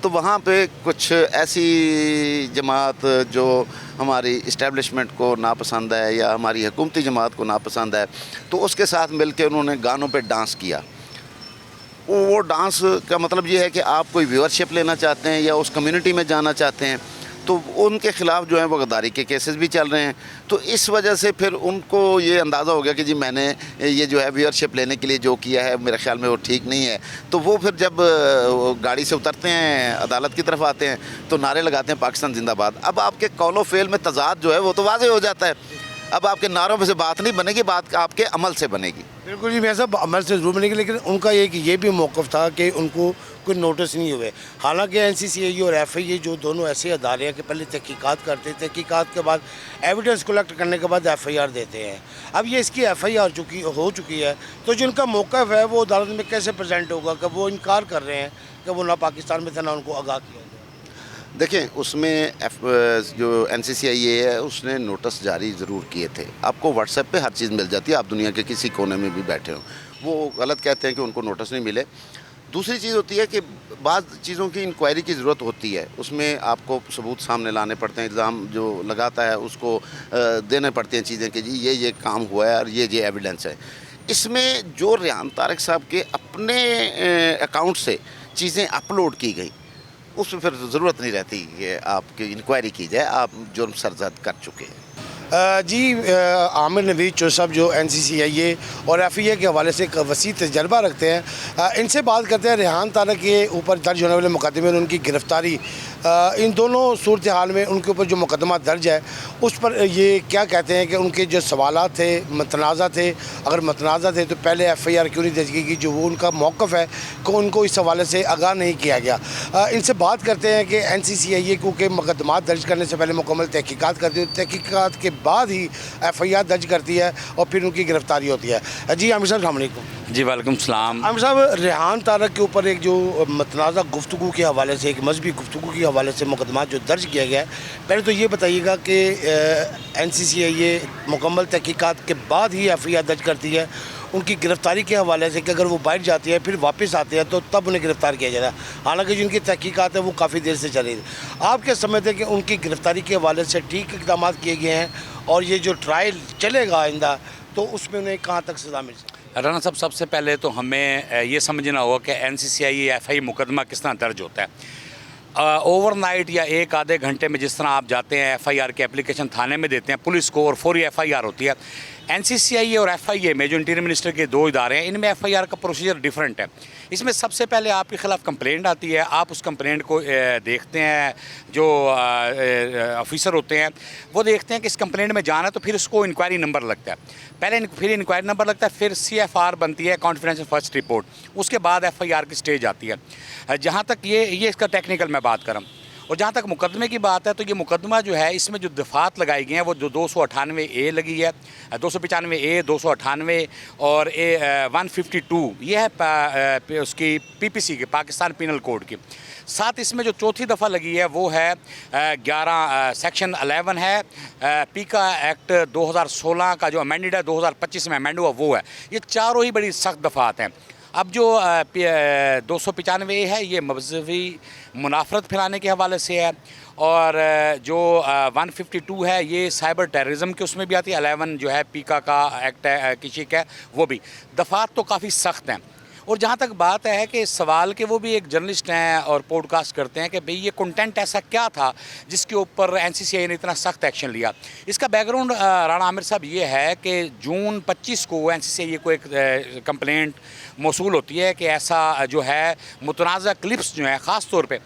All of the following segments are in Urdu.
تو وہاں پہ کچھ ایسی جماعت جو ہماری اسٹیبلشمنٹ کو ناپسند ہے یا ہماری حکومتی جماعت کو ناپسند ہے، تو اس کے ساتھ مل کے انہوں نے گانوں پہ ڈانس کیا۔ وہ ڈانس کا مطلب یہ ہے کہ آپ کوئی ویورشپ لینا چاہتے ہیں یا اس کمیونٹی میں جانا چاہتے ہیں، تو ان کے خلاف جو ہیں وہ غداری کے کیسز بھی چل رہے ہیں۔ تو اس وجہ سے پھر ان کو یہ اندازہ ہو گیا کہ جی میں نے یہ جو ہے ویورشپ لینے کے لیے جو کیا ہے میرے خیال میں وہ ٹھیک نہیں ہے۔ تو وہ پھر جب گاڑی سے اترتے ہیں، عدالت کی طرف آتے ہیں، تو نعرے لگاتے ہیں پاکستان زندہ باد۔ اب آپ کے قول و فعل میں تضاد جو ہے وہ تو واضح ہو جاتا ہے۔ اب آپ کے نعروں سے بات نہیں بنے گی، بات آپ کے عمل سے بنے گی۔ بالکل جی، میں صاحب عمل سے ضرور بنے گی، لیکن ان کا یہ بھی موقف تھا کہ ان کو کوئی نوٹس نہیں ہوئے۔ حالانکہ NCCI اور FIA جو دونوں ایسے ادارے ہیں کہ پہلے تحقیقات کرتے ہیں، تحقیقات کے بعد ایویڈنس کلیکٹ کرنے کے بعد FIR دیتے ہیں۔ اب یہ اس کی FIR ہو چکی ہے، تو جن کا موقف ہے وہ عدالت میں کیسے پریزنٹ ہوگا کہ وہ انکار کر رہے ہیں کہ وہ نہ پاکستان میں تھے نہ ان کو آگاہ کیا گیا۔ دیکھیں، اس میں جو NCCI ہے اس نے نوٹس جاری ضرور کیے تھے۔ آپ کو واٹس ایپ پہ ہر چیز مل جاتی ہے، آپ دنیا کے کسی کونے میں بھی بیٹھے ہوں۔ وہ غلط کہتے ہیں کہ ان کو نوٹس نہیں ملے۔ دوسری چیز ہوتی ہے کہ بعض چیزوں کی انکوائری کی ضرورت ہوتی ہے، اس میں آپ کو ثبوت سامنے لانے پڑتے ہیں، الزام جو لگاتا ہے اس کو دینے پڑتے ہیں چیزیں کہ جی یہ کام ہوا ہے اور یہ ایویڈنس ہے۔ اس میں جو ریحان طارق صاحب کے اپنے اکاؤنٹ سے چیزیں اپلوڈ کی گئیں، اس میں پھر ضرورت نہیں رہتی کہ آپ کی انکوائری کی جائے، آپ جرم سرزد کر چکے ہیں۔ جی، عامر نوید چودھری صاحب جو NCCI اور FIA کے حوالے سے ایک وسیع تجربہ رکھتے ہیں، ان سے بات کرتے ہیں ریحان طارق کے اوپر درج ہونے والے مقدمے اور ان کی گرفتاری، ان دونوں صورتحال میں ان کے اوپر جو مقدمہ درج ہے اس پر یہ کیا کہتے ہیں کہ ان کے جو سوالات تھے متنازع تھے، اگر متنازع تھے تو پہلے FIR کیوں نہیں درج کی گئی، جو وہ ان کا موقف ہے کہ ان کو اس حوالے سے آگاہ نہیں کیا گیا۔ ان سے بات کرتے ہیں کہ NCCI کیونکہ مقدمات درج کرنے سے پہلے مکمل تحقیقات کرتی ہے، تحقیقات کے بعد ہی FIR درج کرتی ہے اور پھر ان کی گرفتاری ہوتی ہے۔ جی عامر صاحب، السلام علیکم۔ جی وعلیکم السلام۔ عامر صاحب، ریحان طارق کے اوپر ایک جو متنازع گفتگو کے حوالے سے، ایک مذہبی گفتگو کے حوالے سے مقدمات جو درج کیا گیا ہے، پہلے تو یہ بتائیے گا کہ NCCI مکمل تحقیقات کے بعد ہی FIR درج کرتی ہے ان کی گرفتاری کے حوالے سے کہ اگر وہ باہر جاتی ہے پھر واپس آتے ہیں تو تب انہیں گرفتار کیا جاتا ہے، حالانکہ جن کی تحقیقات ہے وہ کافی دیر سے چل رہی تھی۔ آپ کیا سمجھتے ہیں کہ ان کی گرفتاری کے حوالے سے ٹھیک اقدامات کیے گئے ہیں، اور یہ جو ٹرائل چلے گا آئندہ تو اس میں انہیں کہاں تک سزا مل سکتی ہے؟ رانا صاحب، سب سے پہلے تو ہمیں یہ سمجھنا ہوگا کہ NCCI FIA مقدمہ کس طرح درج ہوتا ہے۔ اوور نائٹ یا ایک آدھے گھنٹے میں جس طرح آپ جاتے ہیں FIR کی اپلیکیشن تھانے میں دیتے ہیں پولیس کو اور فوری FIR ہوتی ہے، NCCI اور FIA میں جو انٹیریئر منسٹر کے دو ادارے ہیں ان میں FIR کا پروسیجر ڈیفرنٹ ہے۔ اس میں سب سے پہلے آپ کے خلاف کمپلینٹ آتی ہے، آپ اس کمپلینٹ کو دیکھتے ہیں، جو آفیسر ہوتے ہیں وہ دیکھتے ہیں کہ اس کمپلینٹ میں جانا ہے تو پھر اس کو انکوائری نمبر لگتا ہے، پھر انکوائری نمبر لگتا ہے، پھر CFR بنتی ہے، کانفیڈینشیل فرسٹ رپورٹ، اس کے بعد FIR کی سٹیج آتی ہے۔ جہاں تک یہ اس کا ٹیکنیکل میں بات کروں، اور جہاں تک مقدمے کی بات ہے تو یہ مقدمہ جو ہے اس میں جو دفعات لگائی گئی ہیں وہ جو 298A لگی ہے، 295A، 298 اور 152، یہ ہے اس کی PPC کی، پاکستان پینل کوڈ کی۔ ساتھ اس میں جو چوتھی دفعہ لگی ہے وہ ہے 11 سیکشن 11 ہے پیکا ایکٹ 2016 کا، جو امینڈڈ ہے 2025 میں امینڈ ہوا وہ ہے۔ یہ چاروں ہی بڑی سخت دفعات ہیں۔ اب جو 295A ہے یہ مذہبی منافرت پھیلانے کے حوالے سے ہے، اور جو 152 ہے یہ سائبر ٹیررزم کے اس میں بھی آتی ہے، 11 جو ہے پیکا کا ایکٹ ہے کی شک ہے وہ بھی۔ دفعات تو کافی سخت ہیں۔ اور جہاں تک بات ہے کہ سوال کے وہ بھی ایک جرنلسٹ ہیں اور پوڈ کاسٹ کرتے ہیں کہ بھئی یہ کنٹینٹ ایسا کیا تھا جس کے اوپر NCCI نے اتنا سخت ایکشن لیا۔ اس کا بیک گراؤنڈ رانا عامر صاحب یہ ہے کہ جون 25 کو NCCI کو ایک کمپلینٹ موصول ہوتی ہے کہ ایسا جو ہے متنازع کلپس جو ہیں، خاص طور پہ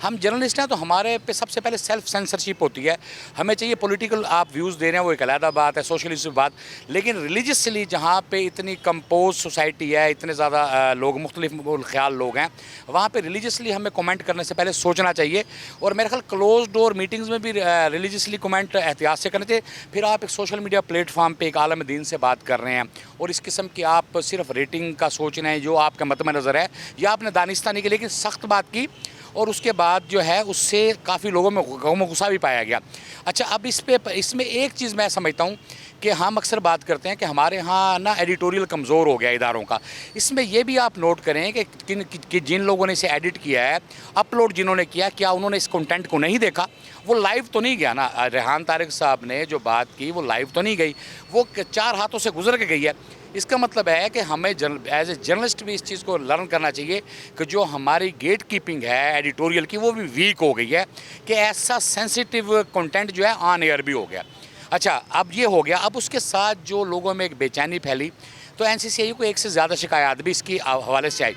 ہم جرنلسٹ ہیں تو ہمارے پہ سب سے پہلے سیلف سینسرشپ ہوتی ہے، ہمیں چاہیے پولیٹیکل آپ ویوز دے رہے ہیں وہ ایک علیحدہ بات ہے، سوشلسٹ بات، لیکن ریلیجسلی جہاں پہ اتنی کمپوز سوسائٹی ہے، اتنے زیادہ لوگ مختلف خیال لوگ ہیں، وہاں پہ ریلیجسلی ہمیں کومنٹ کرنے سے پہلے سوچنا چاہیے، اور میرے خیال کلوز ڈور میٹنگز میں بھی ریلیجسلی کومنٹ احتیاط سے کرنا چاہیے۔ پھر آپ ایک سوشل میڈیا پلیٹ فارم پہ ایک عالم دین سے بات کر رہے ہیں اور اس قسم کی آپ صرف ریٹنگ کا سوچ رہے ہیں جو آپ کا مطمع نظر ہے، یا آپ نے دانستانی کے لیکن سخت بات کی اور اس کے بعد جو ہے اس سے کافی لوگوں میں غم و غصہ بھی پایا گیا۔ اچھا، اب اس میں ایک چیز میں سمجھتا ہوں کہ ہم اکثر بات کرتے ہیں کہ ہمارے ہاں نا ایڈیٹوریل کمزور ہو گیا اداروں کا. اس میں یہ بھی آپ نوٹ کریں کہ جن لوگوں نے اسے ایڈٹ کیا ہے, اپلوڈ جنہوں نے کیا, کیا انہوں نے اس کنٹینٹ کو نہیں دیکھا؟ وہ لائیو تو نہیں گیا نا. ریحان طارق صاحب نے جو بات کی وہ لائیو تو نہیں گئی, وہ 4 ہاتھوں سے گزر کے گئی ہے. اس کا مطلب ہے کہ ہمیں ایز اے جرنلسٹ بھی اس چیز کو لرن کرنا چاہیے کہ جو ہماری گیٹ کیپنگ ہے ایڈیٹوریل کی وہ بھی ویک ہو گئی ہے, کہ ایسا سینسیٹیو کنٹینٹ جو ہے آن ایئر بھی ہو گیا. اچھا, اب یہ ہو گیا. اب اس کے ساتھ جو لوگوں میں ایک بے چینی پھیلی, تو NCCI کو ایک سے زیادہ شکایات بھی اس کی حوالے سے آئی.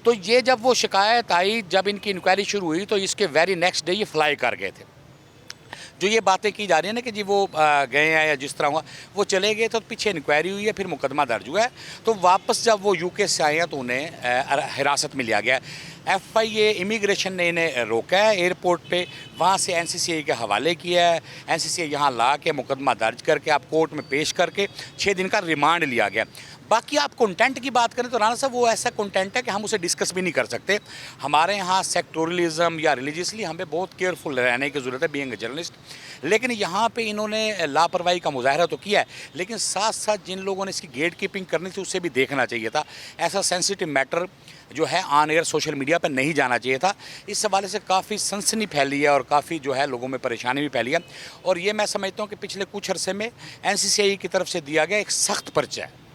تو یہ جب وہ شکایت آئی, جب ان کی انکوائری شروع ہوئی, تو اس کے ویری نیکسٹ ڈے یہ فلائی کر گئے تھے. جو یہ باتیں کی جا رہی ہیں نا کہ جی وہ گئے ہیں یا جس طرح ہوا, وہ چلے گئے تو پیچھے انکوائری ہوئی ہے, پھر مقدمہ درج ہوا ہے. تو واپس جب وہ UK سے آئے ہیں تو انہیں حراست میں لیا گیا. FIA امیگریشن نے انہیں روکا ہے ایئرپورٹ پہ, وہاں سے NCCI کے حوالے کیا ہے. NCCI یہاں لا کے مقدمہ درج کر کے آپ کورٹ میں پیش کر کے 6 دن کا ریمانڈ لیا گیا. باقی آپ کنٹینٹ کی بات کریں تو رانا صاحب وہ ایسا کنٹینٹ ہے کہ ہم اسے ڈسکس بھی نہیں کر سکتے. ہمارے یہاں سیکٹورلزم یا ریلیجیسلی ہمیں بہت کیئرفل رہنے کی ضرورت ہے بینگ اے جرنلسٹ. لیکن یہاں پہ انہوں نے لاپرواہی کا مظاہرہ تو کیا ہے, لیکن ساتھ ساتھ جن لوگوں نے اس کی گیٹ کیپنگ کرنی تھی اسے بھی دیکھنا چاہیے تھا. ایسا سینسیٹیو میٹر جو ہے آن ایئر سوشل میڈیا پہ نہیں جانا چاہیے تھا. اس حوالے سے کافی سنسنی پھیلی ہے اور کافی جو ہے لوگوں میں پریشانی بھی پھیلی ہے. اور یہ میں سمجھتا ہوں کہ پچھلے کچھ عرصے میں NCCI کی طرف سے دیا گیا ایک سخت پرچہ ہے.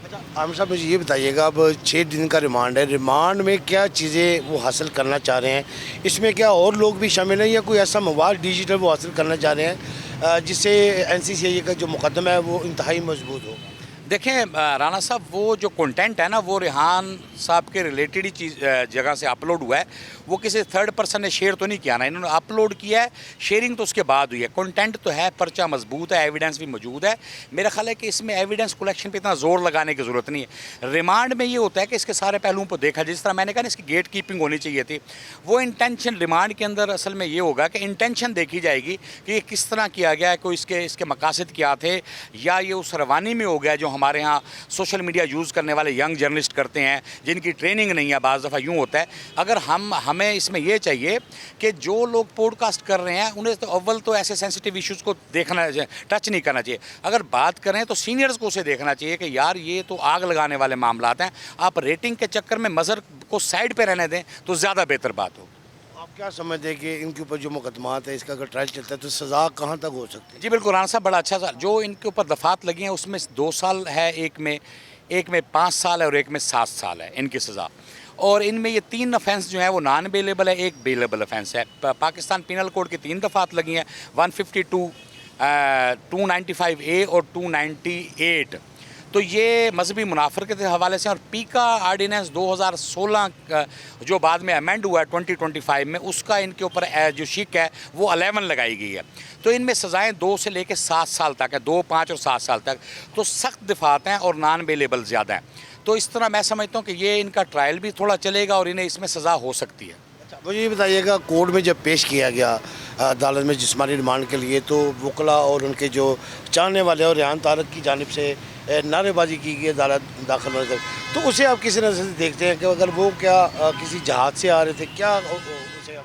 اچھا عامر صاحب, مجھے یہ بتائیے گا, اب 6 دن کا ریمانڈ ہے, ریمانڈ میں کیا چیزیں وہ حاصل کرنا چاہ رہے ہیں؟ اس میں کیا اور لوگ بھی شامل ہیں یا کوئی ایسا مواد ڈیجیٹل وہ حاصل کرنا چاہ رہے ہیں جس سے NCCI کا جو مقدمہ ہے وہ انتہائی مضبوط ہو؟ دیکھیں رانا صاحب, وہ جو کنٹینٹ ہے نا وہ ریحان صاحب کے ریلیٹڈ ہی چیز جگہ سے اپلوڈ ہوا ہے. وہ کسی تھرڈ پرسن نے شیئر تو نہیں کیا نا, انہوں نے اپلوڈ کیا ہے, شیئرنگ تو اس کے بعد ہوئی ہے. کنٹینٹ تو ہے, پرچہ مضبوط ہے, ایویڈنس بھی موجود ہے. میرا خیال ہے کہ اس میں ایویڈنس کلیکشن پہ اتنا زور لگانے کی ضرورت نہیں ہے. ریمانڈ میں یہ ہوتا ہے کہ اس کے سارے پہلوؤں کو دیکھا, جس طرح میں نے کہا نا اس کی گیٹ کیپنگ ہونی چاہیے تھی. وہ انٹینشن ریمانڈ کے اندر اصل میں یہ ہوگا کہ انٹینشن دیکھی جائے گی کہ یہ کس طرح کیا گیا ہے, کوئی اس کے مقاصد کیا تھے, یا یہ اس روانی میں ہو گیا جو ہمارے ہاں سوشل میڈیا یوز کرنے والے ینگ جرنلسٹ کرتے ہیں جن کی ٹریننگ نہیں ہے. بعض دفعہ یوں ہوتا ہے, اگر ہمیں اس میں یہ چاہیے کہ جو لوگ پوڈ کاسٹ کر رہے ہیں انہیں تو اول تو ایسے سینسیٹیو ایشوز کو دیکھنا ٹچ نہیں کرنا چاہیے. اگر بات کریں تو سینئرز کو اسے دیکھنا چاہیے کہ یار یہ تو آگ لگانے والے معاملات ہیں, آپ ریٹنگ کے چکر میں مظہر کو سائڈ پہ رہنے دیں تو زیادہ بہتر بات ہوگی. آپ کیا سمجھتے ہیں کہ ان کے اوپر جو مقدمات ہے اس کا اگر ٹرائل چلتا ہے تو سزا کہاں تک ہو سکتی ہے؟ جی بالکل رانا صاحب, بڑا اچھا سا جو ان کے اوپر دفعات لگی ہیں اس میں 2 سال ہے, ایک میں 5 سال ہے اور ایک میں 7 سال ہے ان کی سزا. اور ان میں یہ 3 افینس جو ہیں وہ نان بیلیبل ہے, ایک بیلیبل افینس ہے. پاکستان پینل کوڈ کی 3 دفعات لگی ہیں, 152, 295A اور 298. تو یہ مذہبی منافرت کے حوالے سے. اور پیکا آرڈیننس 2016 جو بعد میں امینڈ ہوا ہے 2025 میں, اس کا ان کے اوپر جو شک ہے وہ 11 لگائی گئی ہے. تو ان میں سزائیں 2 سے لے کے 7 سال تک ہے, 2, 5 اور 7 سال تک. تو سخت دفعات ہیں اور نان بیلیبل زیادہ ہیں. تو اس طرح میں سمجھتا ہوں کہ یہ ان کا ٹرائل بھی تھوڑا چلے گا اور انہیں اس میں سزا ہو سکتی ہے. مجھے یہ بتائیے گا, کورٹ میں جب پیش کیا گیا عدالت میں جسمانی ریمانڈ کے لیے, تو وکلا اور ان کے جو چاہنے والے اور ریحان طارق کی جانب سے نعرے بازی کی گئی عدالت داخل ہونے تک, تو اسے آپ کسی نظر سے دیکھتے ہیں کہ اگر وہ کیا کسی جہاد سے آ رہے تھے کیا؟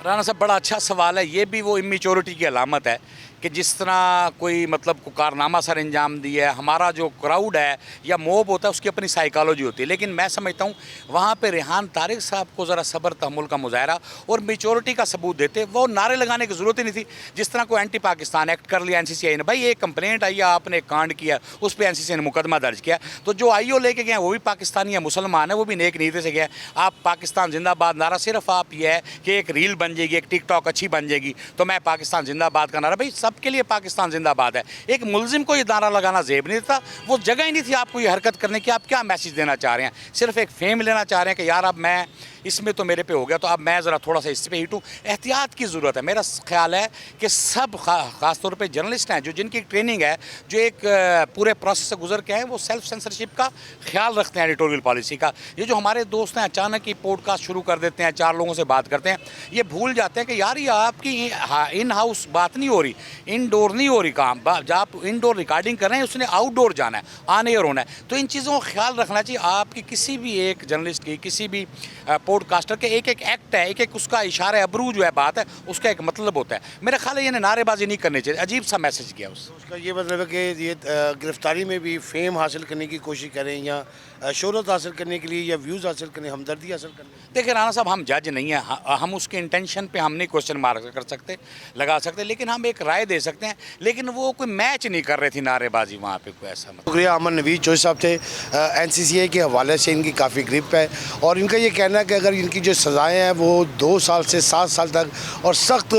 رانا صاحب بڑا اچھا سوال ہے. یہ بھی وہ امیچورٹی کی علامت ہے کہ جس طرح کوئی مطلب کارنامہ سر انجام دیا ہے. ہمارا جو کراؤڈ ہے یا موب ہوتا ہے اس کی اپنی سائیکالوجی ہوتی ہے, لیکن میں سمجھتا ہوں وہاں پہ ریحان طارق صاحب کو ذرا صبر تحمل کا مظاہرہ اور میچورٹی کا ثبوت دیتے. وہ نعرے لگانے کی ضرورت ہی نہیں تھی. جس طرح کوئی اینٹی پاکستان ایکٹ کر لیا NCCI نے, بھائی ایک کمپلینٹ آئی ہے, آپ نے ایک کانڈ کیا, اس پہ NCCI نے مقدمہ درج کیا. تو جو IO لے کے گئے وہ بھی پاکستانی ہے, مسلمان ہے, وہ بھی نیک نیتی سے گئے. آپ پاکستان زندہ باد نعرہ صرف آپ یہ ہے کہ ایک ریل بن جائے گی, ایک ٹک ٹاک اچھی بن جائے گی تو میں پاکستان زندہ باد کا نعرہ, بھائی سب کے لیے پاکستان زندہ باد ہے. ایک ملزم کو یہ نعرہ لگانا زیب نہیں تھا, وہ جگہ ہی نہیں تھی آپ کو یہ حرکت کرنے کی. آپ کیا میسیج دینا چاہ رہے ہیں؟ صرف ایک فیم لینا چاہ رہے ہیں کہ یار اب میں اس میں تو میرے پہ ہو گیا تو اب میں ذرا تھوڑا سا اس پہ ہٹوں. احتیاط کی ضرورت ہے. میرا خیال ہے کہ سب خاص طور پہ جرنلسٹ ہیں جو جن کی ٹریننگ ہے, جو ایک پورے پروسیس سے گزر کے ہیں, وہ سیلف سینسرشپ کا خیال رکھتے ہیں, ایڈیٹوریل پالیسی کا. یہ جو ہمارے دوست ہیں اچانک ہی پوڈ کاسٹ شروع کر دیتے ہیں, 4 لوگوں سے بات کرتے ہیں, یہ بھول جاتے ہیں کہ یار یہ آپ کی ان ہاؤس بات نہیں ہو رہی, انڈور نہیں ہو رہی کام، جب آپ انڈور ریکارڈنگ کر رہے ہیں اس نے آؤٹ ڈور جانا ہے، آن ایئر ہونا ہے. تو ان چیزوں کا خیال رکھنا چاہیے. آپ کی کسی بھی ایک جرنلسٹ کی، کسی بھی پوڈ کاسٹر کے ایک ایکٹ ہے، ایک اس کا اشارہ ابرو جو ہے بات ہے، اس کا ایک مطلب ہوتا ہے. میرا خیال ہے یہ نعرے بازی نہیں کرنی چاہیے. عجیب سا میسج کیا اس اس کا یہ مطلب ہے کہ یہ گرفتاری میں بھی فیم حاصل کرنے کی کوشش کریں یا شہرت حاصل کرنے کے لیے یا ویوز حاصل کرنے، ہمدردی حاصل کرنے. دیکھیں رانا صاحب، ہم جج نہیں ہیں، ہم اس کے انٹینشن پہ ہم نہیں کوشچن مارک کر سکتے، لگا سکتے، لیکن ہم ایک رائے دے سکتے ہیں. لیکن وہ کوئی میچ نہیں کر رہے تھے نعرے بازی وہاں پہ، کوئی ایسا مطلب. شکریہ. امن نوید چوہدری صاحب تھے. NCCA کے حوالے سے ان کی کافی گرپ ہے اور ان کا یہ کہنا ہے کہ اگر ان کی جو سزائیں ہیں وہ 2 سال سے 7 سال تک اور سخت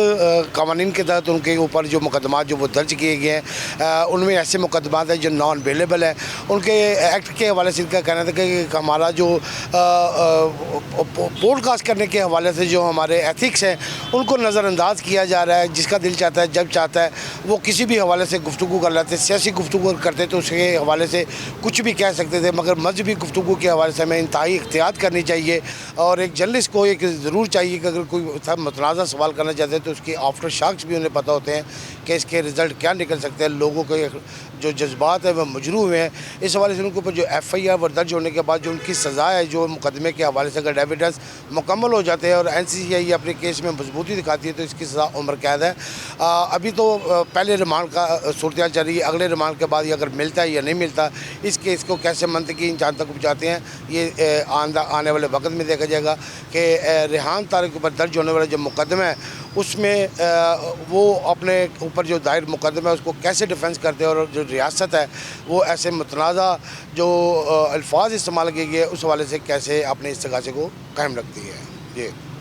قوانین کے تحت ان کے اوپر جو مقدمات جو وہ درج کیے گئے ہیں، ان میں ایسے مقدمات ہیں جو نان بیلیبل ہیں. ان کے ایکٹ کے حوالے سے ان کا کہنا تھا کہ ہمارا جو پوڈ کاسٹ کرنے کے حوالے سے جو ہمارے ایتھکس ہیں ان کو نظر انداز کیا جا رہا ہے. جس کا دل چاہتا ہے، جب چاہتا ہے وہ کسی بھی حوالے سے گفتگو کر لیتے. سیاسی گفتگو کرتے تو اس کے حوالے سے کچھ بھی کہہ سکتے تھے، مگر مذہبی گفتگو کے حوالے سے ہمیں انتہائی احتیاط کرنی چاہیے. اور ایک جرنلسٹ کو ایک ضرور چاہیے کہ اگر کوئی متنازع سوال کرنا چاہتے ہیں تو اس کے آفٹر شاکس بھی انہیں پتہ ہوتے ہیں کہ اس کے رزلٹ کیا نکل سکتے ہیں. لوگوں کے جو جذبات ہیں وہ مجروح ہوئے ہیں. اس حوالے سے ان کے اوپر جو FIR درج ہونے کے بعد جو ان کی سزا ہے، جو مقدمے کے حوالے سے اگر ایویڈنس مکمل ہو جاتے ہیں اور NCCA اپنے کیس میں مضبوطی دکھاتی ہے تو اس کی سزا عمر قید ہے. ابھی تو پہلے ریمانڈ کا صورتحال چل رہی ہے. اگلے ریمانڈ کے بعد یہ اگر ملتا ہے یا نہیں ملتا، اس کیس کو کیسے منطقی انجام تک پہنچاتے ہیں، یہ آنے والے وقت میں دیکھا جائے گا. کہ ریحان طارق کے اوپر درج ہونے والا جو مقدمہ ہے اس میں وہ اپنے اوپر جو دائر مقدمہ ہے اس کو کیسے ڈیفینس کرتے ہیں، اور جو ریاست ہے وہ ایسے متنازع جو الفاظ استعمال کیے گئے اس حوالے سے کیسے اپنے استغاثے کو قائم رکھتی ہے. جی.